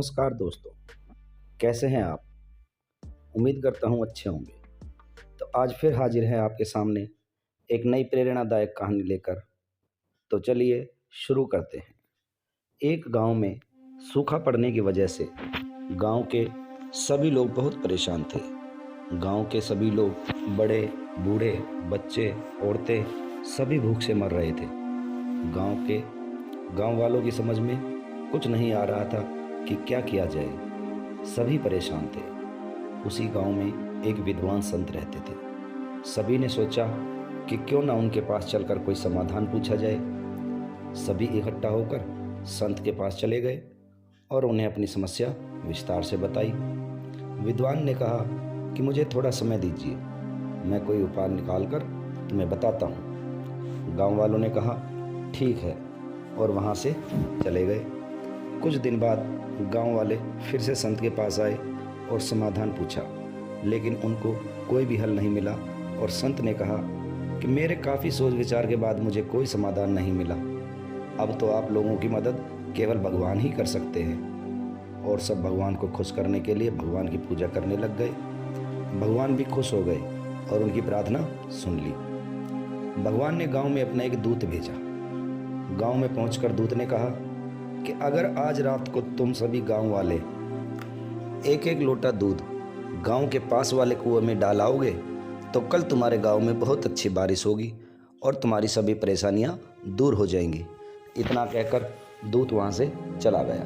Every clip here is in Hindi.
नमस्कार दोस्तों, कैसे हैं आप? उम्मीद करता हूँ अच्छे होंगे। तो आज फिर हाजिर हैं आपके सामने एक नई प्रेरणादायक कहानी लेकर। तो चलिए शुरू करते हैं। एक गांव में सूखा पड़ने की वजह से गांव के सभी लोग बहुत परेशान थे। गांव के सभी लोग, बड़े, बूढ़े, बच्चे, औरतें, सभी भूख से मर रहे थे। गांव वालों की समझ में कुछ नहीं आ रहा था कि क्या किया जाए। सभी परेशान थे। उसी गांव में एक विद्वान संत रहते थे। सभी ने सोचा कि क्यों ना उनके पास चलकर कोई समाधान पूछा जाए। सभी इकट्ठा होकर संत के पास चले गए और उन्हें अपनी समस्या विस्तार से बताई। विद्वान ने कहा कि मुझे थोड़ा समय दीजिए, मैं कोई उपाय निकाल कर तुम्हें बताता हूँ। गांव वालों ने कहा ठीक है और वहाँ से चले गए। कुछ दिन बाद गांव वाले फिर से संत के पास आए और समाधान पूछा, लेकिन उनको कोई भी हल नहीं मिला। और संत ने कहा कि मेरे काफ़ी सोच विचार के बाद मुझे कोई समाधान नहीं मिला। अब तो आप लोगों की मदद केवल भगवान ही कर सकते हैं। और सब भगवान को खुश करने के लिए भगवान की पूजा करने लग गए। भगवान भी खुश हो गए और उनकी प्रार्थना सुन ली। भगवान ने गांव में अपना एक दूत भेजा। गांव में पहुंचकर दूत ने कहा कि अगर आज रात को तुम सभी गांव वाले एक एक लोटा दूध गांव के पास वाले कुएं में डालाओगे तो कल तुम्हारे गांव में बहुत अच्छी बारिश होगी और तुम्हारी सभी परेशानियां दूर हो जाएंगी। इतना कहकर दूत वहां से चला गया।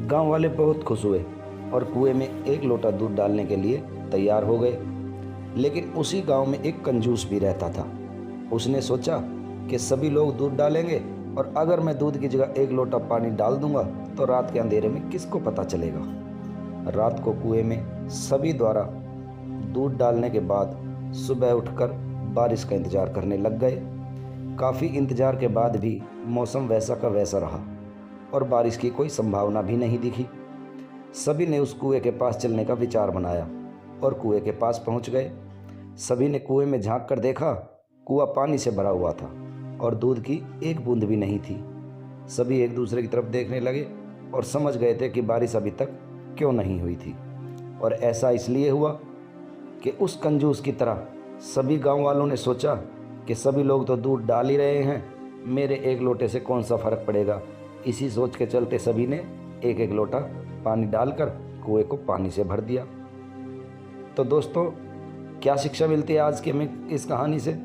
गांव वाले बहुत खुश हुए और कुएं में एक लोटा दूध डालने के लिए तैयार हो गए। लेकिन उसी गांव में एक कंजूस भी रहता था। उसने सोचा कि सभी लोग दूध डालेंगे और अगर मैं दूध की जगह एक लोटा पानी डाल दूंगा तो रात के अंधेरे में किसको पता चलेगा। रात को कुएं में सभी द्वारा दूध डालने के बाद सुबह उठकर बारिश का इंतजार करने लग गए। काफ़ी इंतजार के बाद भी मौसम वैसा का वैसा रहा और बारिश की कोई संभावना भी नहीं दिखी। सभी ने उस कुएं के पास चलने का विचार बनाया और कुएं के पास पहुंच गए। सभी ने कुएं में झांक कर देखा, कुआं पानी से भरा हुआ था और दूध की एक बूंद भी नहीं थी। सभी एक दूसरे की तरफ देखने लगे और समझ गए थे कि बारिश अभी तक क्यों नहीं हुई थी। और ऐसा इसलिए हुआ कि उस कंजूस की तरह सभी गांव वालों ने सोचा कि सभी लोग तो दूध डाल ही रहे हैं, मेरे एक लोटे से कौन सा फ़र्क पड़ेगा। इसी सोच के चलते सभी ने एक एक लोटा पानी डालकर कुएं को पानी से भर दिया। तो दोस्तों, क्या शिक्षा मिलती है आज के में इस कहानी से?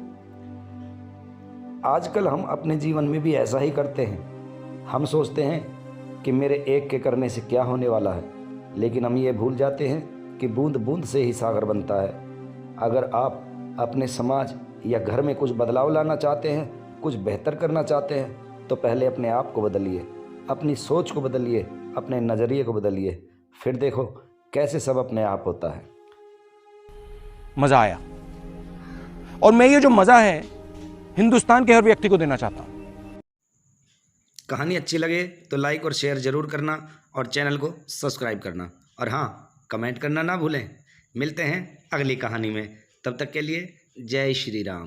आजकल हम अपने जीवन में भी ऐसा ही करते हैं। हम सोचते हैं कि मेरे एक के करने से क्या होने वाला है, लेकिन हम ये भूल जाते हैं कि बूंद बूंद से ही सागर बनता है। अगर आप अपने समाज या घर में कुछ बदलाव लाना चाहते हैं, कुछ बेहतर करना चाहते हैं, तो पहले अपने आप को बदलिए, अपनी सोच को बदलिए, अपने नज़रिए को बदलिए। फिर देखो कैसे सब अपने आप होता है। मजा आया और मैं ये जो मजा है हिंदुस्तान के हर व्यक्ति को देना चाहता हूं। कहानी अच्छी लगे तो लाइक और शेयर ज़रूर करना और चैनल को सब्सक्राइब करना। और हाँ, कमेंट करना ना भूलें। मिलते हैं अगली कहानी में। तब तक के लिए जय श्री राम।